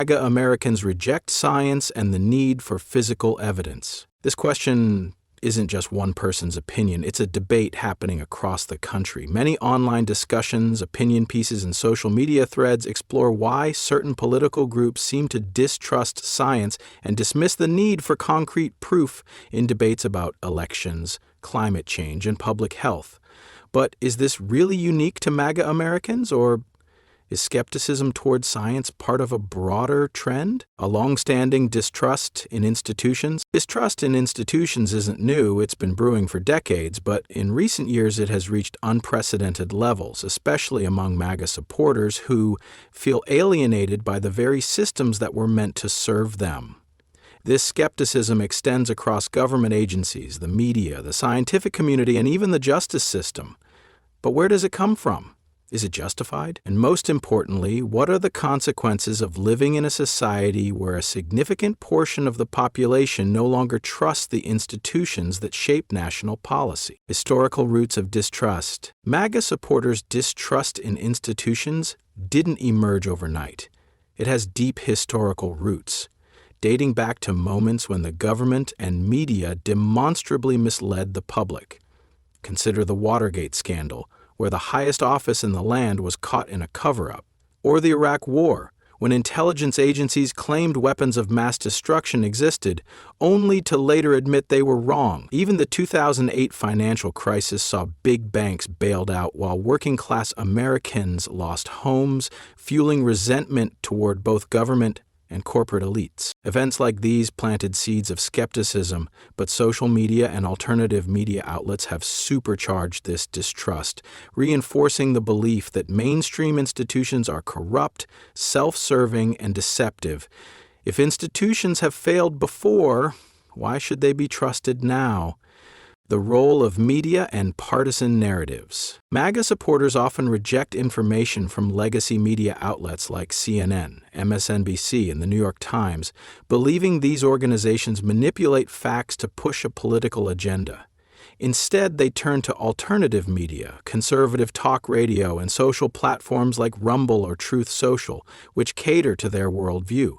MAGA Americans reject science and the need for physical evidence? This question isn't just one person's opinion. It's a debate happening across the country. Many online discussions, opinion pieces, and social media threads explore why certain political groups seem to distrust science and dismiss the need for concrete proof in debates about elections, climate change, and public health. But is this really unique to MAGA Americans, or is skepticism towards science part of a broader trend? A long-standing distrust in institutions? Distrust in institutions isn't new, it's been brewing for decades, but in recent years it has reached unprecedented levels, especially among MAGA supporters who feel alienated by the very systems that were meant to serve them. This skepticism extends across government agencies, the media, the scientific community, and even the justice system. But where does it come from? Is it justified? And most importantly, what are the consequences of living in a society where a significant portion of the population no longer trusts the institutions that shape national policy? Historical roots of distrust. MAGA supporters' distrust in institutions didn't emerge overnight. It has deep historical roots, dating back to moments when the government and media demonstrably misled the public. Consider the Watergate scandal, where the highest office in the land was caught in a cover-up, or the Iraq War, when intelligence agencies claimed weapons of mass destruction existed, only to later admit they were wrong. Even the 2008 financial crisis saw big banks bailed out while working-class Americans lost homes, fueling resentment toward both government and corporate elites. Events like these planted seeds of skepticism, but social media and alternative media outlets have supercharged this distrust, reinforcing the belief that mainstream institutions are corrupt, self-serving, and deceptive. If institutions have failed before, why should they be trusted now? The role of media and partisan narratives. MAGA supporters often reject information from legacy media outlets like CNN, MSNBC, and the New York Times, believing these organizations manipulate facts to push a political agenda. Instead, they turn to alternative media, conservative talk radio, and social platforms like Rumble or Truth Social, which cater to their worldview.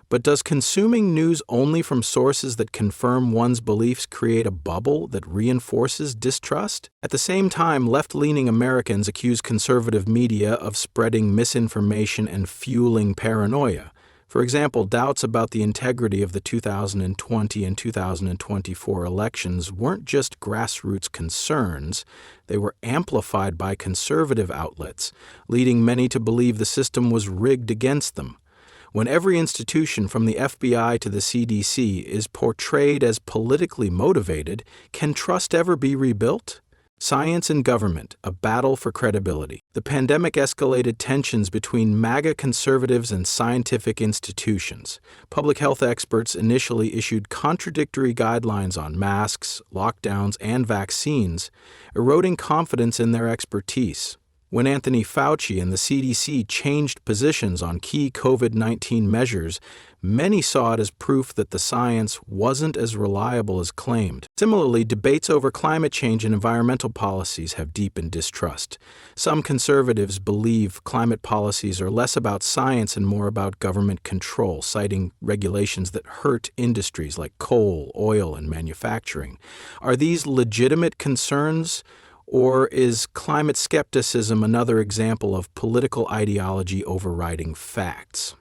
But does consuming news only from sources that confirm one's beliefs create a bubble that reinforces distrust? At the same time, left-leaning Americans accuse conservative media of spreading misinformation and fueling paranoia. For example, doubts about the integrity of the 2020 and 2024 elections weren't just grassroots concerns, they were amplified by conservative outlets, leading many to believe the system was rigged against them. When every institution from the FBI to the CDC is portrayed as politically motivated, can trust ever be rebuilt? Science and government, a battle for credibility. The pandemic escalated tensions between MAGA conservatives and scientific institutions. Public health experts initially issued contradictory guidelines on masks, lockdowns, and vaccines, eroding confidence in their expertise. When Anthony Fauci and the CDC changed positions on key COVID-19 measures, many saw it as proof that the science wasn't as reliable as claimed. Similarly, debates over climate change and environmental policies have deepened distrust. Some conservatives believe climate policies are less about science and more about government control, citing regulations that hurt industries like coal, oil, and manufacturing. Are these legitimate concerns? Or is climate skepticism another example of political ideology overriding facts?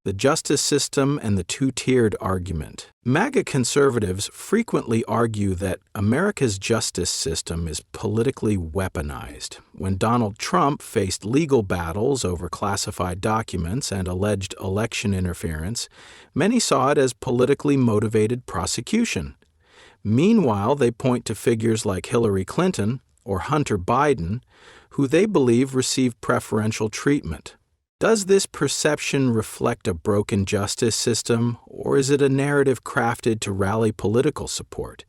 The justice system and the two-tiered argument. MAGA conservatives frequently argue that America's justice system is politically weaponized. When Donald Trump faced legal battles over classified documents and alleged election interference, many saw it as politically motivated prosecution. Meanwhile, they point to figures like Hillary Clinton or Hunter Biden, who they believe received preferential treatment. Does this perception reflect a broken justice system, or is it a narrative crafted to rally political support?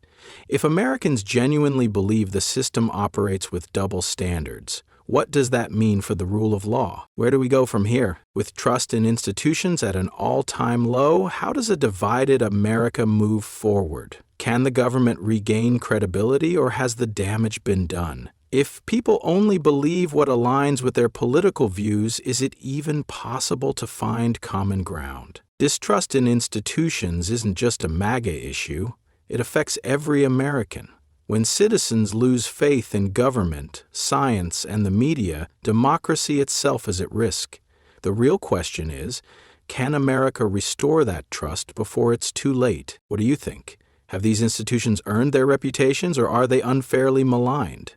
If Americans genuinely believe the system operates with double standards, what does that mean for the rule of law? Where do we go from here? With trust in institutions at an all-time low, how does a divided America move forward? Can the government regain credibility, or has the damage been done? If people only believe what aligns with their political views, is it even possible to find common ground? Distrust in institutions isn't just a MAGA issue. It affects every American. When citizens lose faith in government, science, and the media, democracy itself is at risk. The real question is, can America restore that trust before it's too late? What do you think? Have these institutions earned their reputations, or are they unfairly maligned?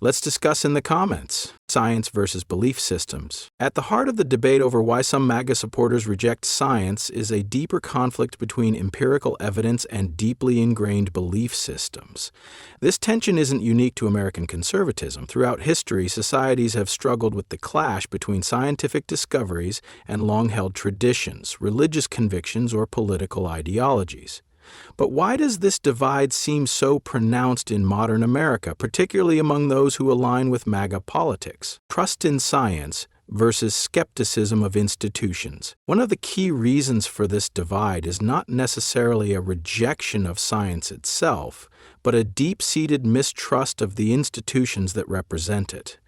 Let's discuss in the comments. Science versus belief systems. At the heart of the debate over why some MAGA supporters reject science is a deeper conflict between empirical evidence and deeply ingrained belief systems. This tension isn't unique to American conservatism. Throughout history, societies have struggled with the clash between scientific discoveries and long-held traditions, religious convictions, or political ideologies. But why does this divide seem so pronounced in modern America, particularly among those who align with MAGA politics? Trust in science versus skepticism of institutions. One of the key reasons for this divide is not necessarily a rejection of science itself, but a deep-seated mistrust of the institutions that represent it.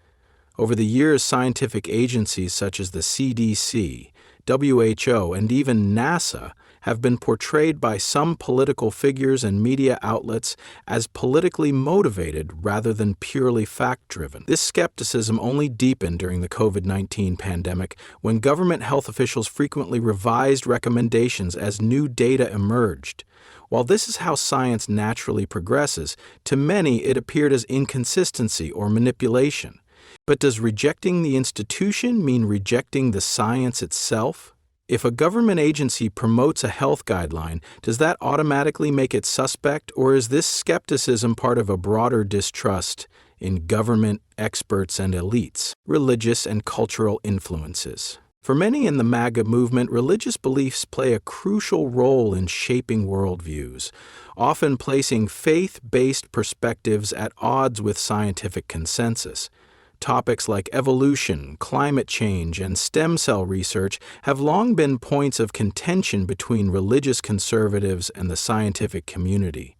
Over the years, scientific agencies such as the CDC, WHO, and even NASA have been portrayed by some political figures and media outlets as politically motivated rather than purely fact-driven. This skepticism only deepened during the COVID-19 pandemic, when government health officials frequently revised recommendations as new data emerged. While this is how science naturally progresses, to many it appeared as inconsistency or manipulation. But does rejecting the institution mean rejecting the science itself? If a government agency promotes a health guideline, does that automatically make it suspect, or is this skepticism part of a broader distrust in government, experts, and elites, religious and cultural influences? For many in the MAGA movement, religious beliefs play a crucial role in shaping worldviews, often placing faith-based perspectives at odds with scientific consensus. Topics like evolution, climate change, and stem cell research have long been points of contention between religious conservatives and the scientific community.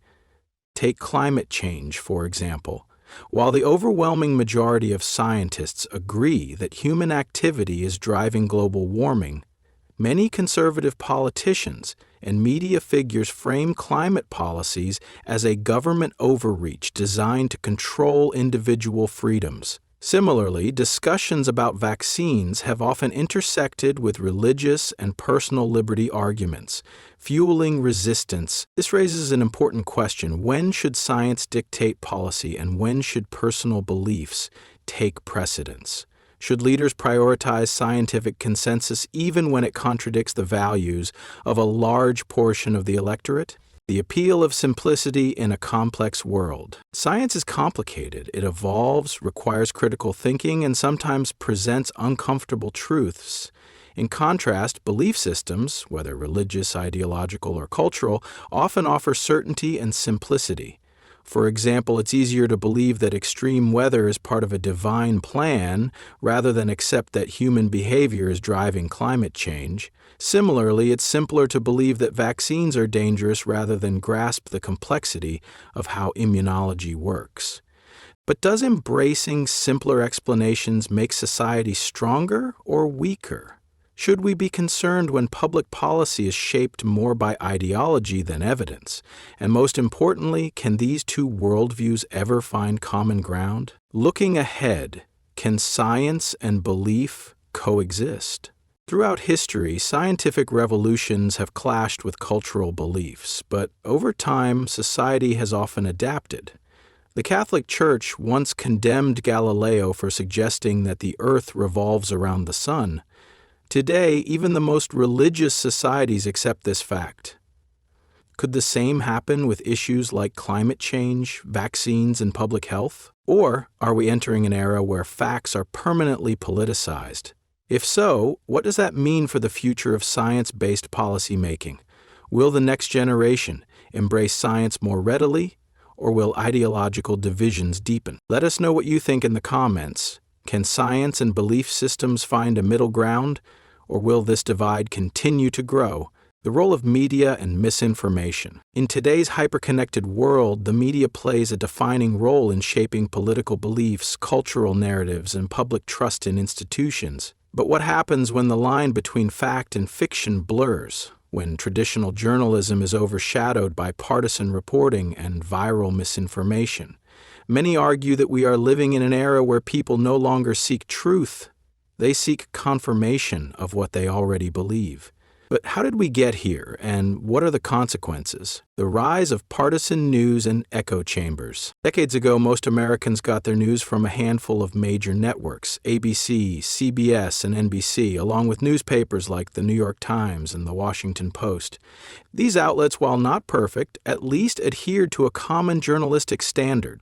Take climate change, for example. While the overwhelming majority of scientists agree that human activity is driving global warming, many conservative politicians and media figures frame climate policies as a government overreach designed to control individual freedoms. Similarly, discussions about vaccines have often intersected with religious and personal liberty arguments, fueling resistance. This raises an important question: when should science dictate policy, and when should personal beliefs take precedence? Should leaders prioritize scientific consensus even when it contradicts the values of a large portion of the electorate? The appeal of simplicity in a complex world. Science is complicated. It evolves, requires critical thinking, and sometimes presents uncomfortable truths. In contrast, belief systems, whether religious, ideological, or cultural, often offer certainty and simplicity. For example, it's easier to believe that extreme weather is part of a divine plan rather than accept that human behavior is driving climate change. Similarly, it's simpler to believe that vaccines are dangerous rather than grasp the complexity of how immunology works. But does embracing simpler explanations make society stronger or weaker? Should we be concerned when public policy is shaped more by ideology than evidence? And most importantly, can these two worldviews ever find common ground? Looking ahead, can science and belief coexist? Throughout history, scientific revolutions have clashed with cultural beliefs, but over time, society has often adapted. The Catholic Church once condemned Galileo for suggesting that the Earth revolves around the sun. Today, even the most religious societies accept this fact. Could the same happen with issues like climate change, vaccines, and public health? Or are we entering an era where facts are permanently politicized? If so, what does that mean for the future of science-based policymaking? Will the next generation embrace science more readily, or will ideological divisions deepen? Let us know what you think in the comments. Can science and belief systems find a middle ground, or will this divide continue to grow? The role of media and misinformation. In today's hyperconnected world, the media plays a defining role in shaping political beliefs, cultural narratives, and public trust in institutions. But what happens when the line between fact and fiction blurs? When traditional journalism is overshadowed by partisan reporting and viral misinformation? Many argue that we are living in an era where people no longer seek truth. They seek confirmation of what they already believe. But how did we get here, and what are the consequences? The rise of partisan news and echo chambers. Decades ago, most Americans got their news from a handful of major networks, ABC, CBS, and NBC, along with newspapers like the New York Times and the Washington Post. These outlets, while not perfect, at least adhered to a common journalistic standard.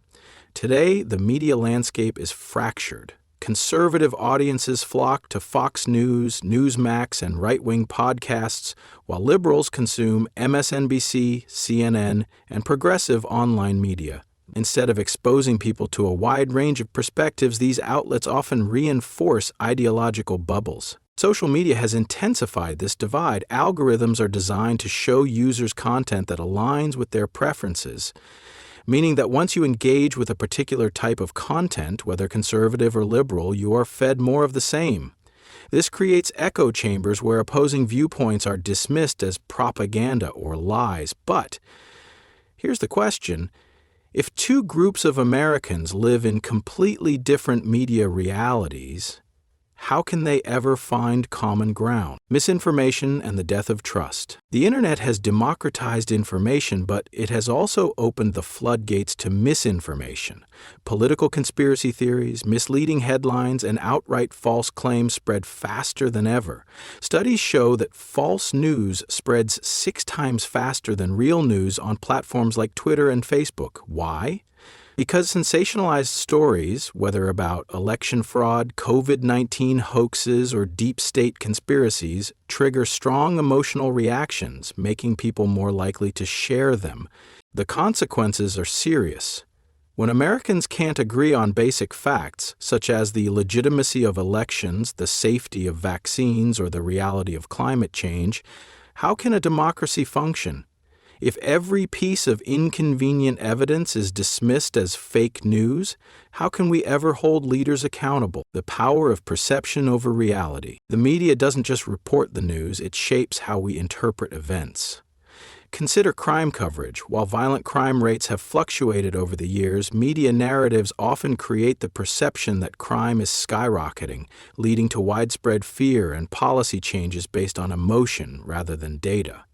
Today, the media landscape is fractured. Conservative audiences flock to Fox News, Newsmax, and right-wing podcasts, while liberals consume MSNBC, CNN, and progressive online media. Instead of exposing people to a wide range of perspectives, these outlets often reinforce ideological bubbles. Social media has intensified this divide. Algorithms are designed to show users content that aligns with their preferences, meaning that once you engage with a particular type of content, whether conservative or liberal, you are fed more of the same. This creates echo chambers where opposing viewpoints are dismissed as propaganda or lies. But here's the question. If two groups of Americans live in completely different media realities, how can they ever find common ground? Misinformation and the death of trust. The internet has democratized information, but it has also opened the floodgates to misinformation. Political conspiracy theories, misleading headlines, and outright false claims spread faster than ever. Studies show that false news spreads 6 times faster than real news on platforms like Twitter and Facebook. Why? Because sensationalized stories, whether about election fraud, COVID-19 hoaxes, or deep state conspiracies, trigger strong emotional reactions, making people more likely to share them. The consequences are serious. When Americans can't agree on basic facts, such as the legitimacy of elections, the safety of vaccines, or the reality of climate change, how can a democracy function? If every piece of inconvenient evidence is dismissed as fake news, how can we ever hold leaders accountable? The power of perception over reality. The media doesn't just report the news, it shapes how we interpret events. Consider crime coverage. While violent crime rates have fluctuated over the years, media narratives often create the perception that crime is skyrocketing, leading to widespread fear and policy changes based on emotion rather than data.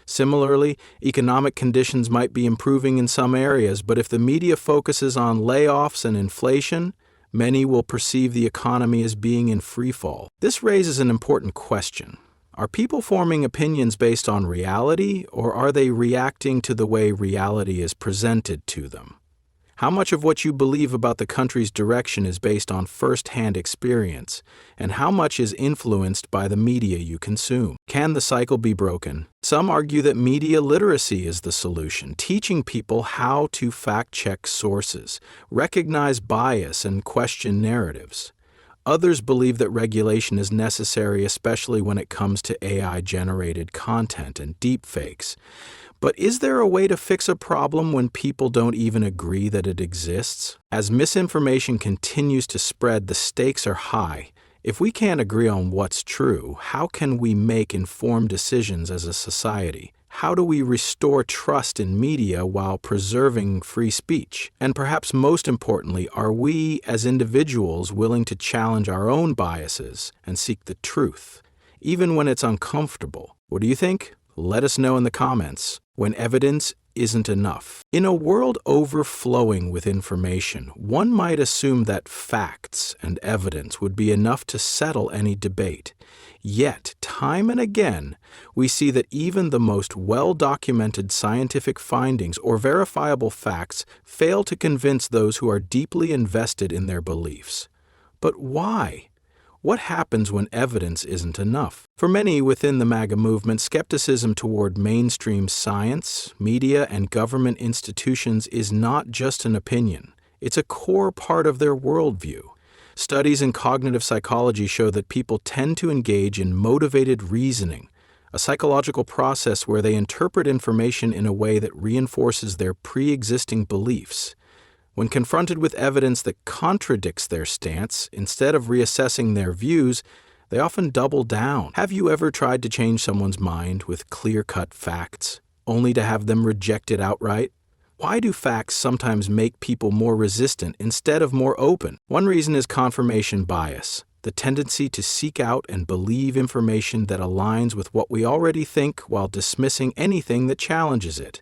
Similarly, economic conditions might be improving in some areas, but if the media focuses on layoffs and inflation, many will perceive the economy as being in freefall. This raises an important question. Are people forming opinions based on reality, or are they reacting to the way reality is presented to them? How much of what you believe about the country's direction is based on first-hand experience, and how much is influenced by the media you consume? Can the cycle be broken? Some argue that media literacy is the solution, teaching people how to fact-check sources, recognize bias, and question narratives. Others believe that regulation is necessary, especially when it comes to AI-generated content and deepfakes. But is there a way to fix a problem when people don't even agree that it exists? As misinformation continues to spread, the stakes are high. If we can't agree on what's true, how can we make informed decisions as a society? How do we restore trust in media while preserving free speech? And perhaps most importantly, are we as individuals willing to challenge our own biases and seek the truth, even when it's uncomfortable? What do you think? Let us know in the comments. When evidence isn't enough. In a world overflowing with information, one might assume that facts and evidence would be enough to settle any debate. Yet, time and again, we see that even the most well-documented scientific findings or verifiable facts fail to convince those who are deeply invested in their beliefs. But why? What happens when evidence isn't enough? For many within the MAGA movement, skepticism toward mainstream science, media, and government institutions is not just an opinion. It's a core part of their worldview. Studies in cognitive psychology show that people tend to engage in motivated reasoning, a psychological process where they interpret information in a way that reinforces their pre-existing beliefs. When confronted with evidence that contradicts their stance, instead of reassessing their views, they often double down. Have you ever tried to change someone's mind with clear-cut facts, only to have them reject it outright? Why do facts sometimes make people more resistant instead of more open? One reason is confirmation bias, the tendency to seek out and believe information that aligns with what we already think while dismissing anything that challenges it.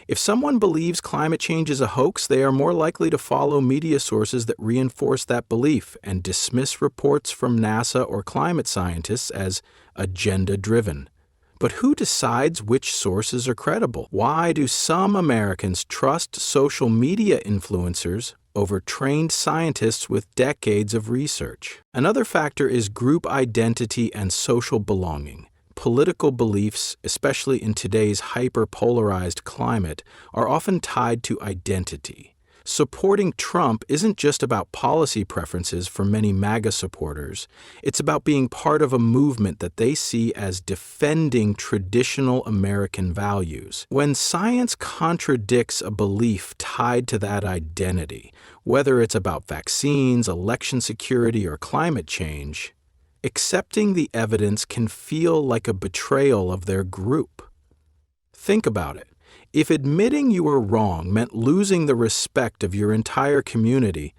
If someone believes climate change is a hoax, they are more likely to follow media sources that reinforce that belief and dismiss reports from NASA or climate scientists as agenda-driven. But who decides which sources are credible? Why do some Americans trust social media influencers over trained scientists with decades of research? Another factor is group identity and social belonging. Political beliefs, especially in today's hyper-polarized climate, are often tied to identity. Supporting Trump isn't just about policy preferences for many MAGA supporters. It's about being part of a movement that they see as defending traditional American values. When science contradicts a belief tied to that identity, whether it's about vaccines, election security, or climate change, accepting the evidence can feel like a betrayal of their group. Think about it. If admitting you were wrong meant losing the respect of your entire community,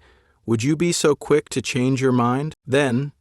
would you be so quick to change your mind? Then,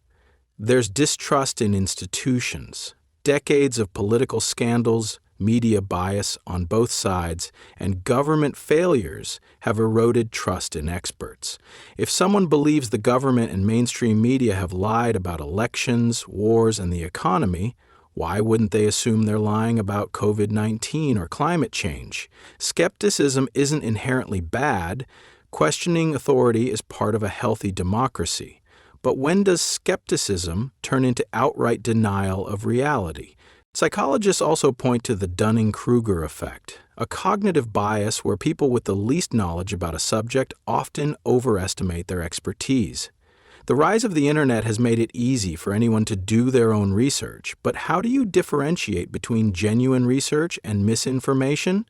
there's distrust in institutions. Decades of political scandals, media bias on both sides, and government failures have eroded trust in experts. If someone believes the government and mainstream media have lied about elections, wars, and the economy, why wouldn't they assume they're lying about COVID-19 or climate change? Skepticism isn't inherently bad. Questioning authority is part of a healthy democracy. But when does skepticism turn into outright denial of reality? Psychologists also point to the Dunning-Kruger effect, a cognitive bias where people with the least knowledge about a subject often overestimate their expertise. The rise of the internet has made it easy for anyone to do their own research, but how do you differentiate between genuine research and misinformation?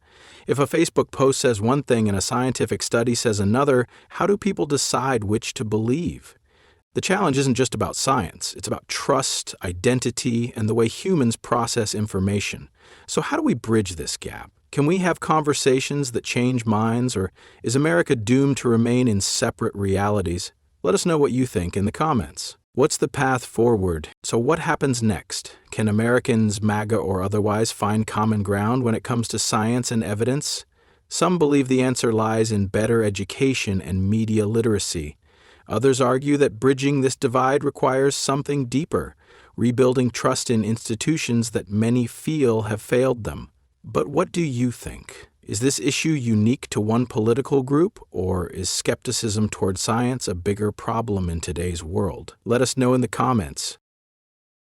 If a Facebook post says one thing and a scientific study says another, how do people decide which to believe? The challenge isn't just about science, it's about trust, identity, and the way humans process information. So how do we bridge this gap? Can we have conversations that change minds, or is America doomed to remain in separate realities? Let us know what you think in the comments. What's the path forward? So what happens next? Can Americans, MAGA or otherwise, find common ground when it comes to science and evidence? Some believe the answer lies in better education and media literacy. Others argue that bridging this divide requires something deeper, rebuilding trust in institutions that many feel have failed them. But what do you think? Is this issue unique to one political group, or is skepticism toward science a bigger problem in today's world? Let us know in the comments.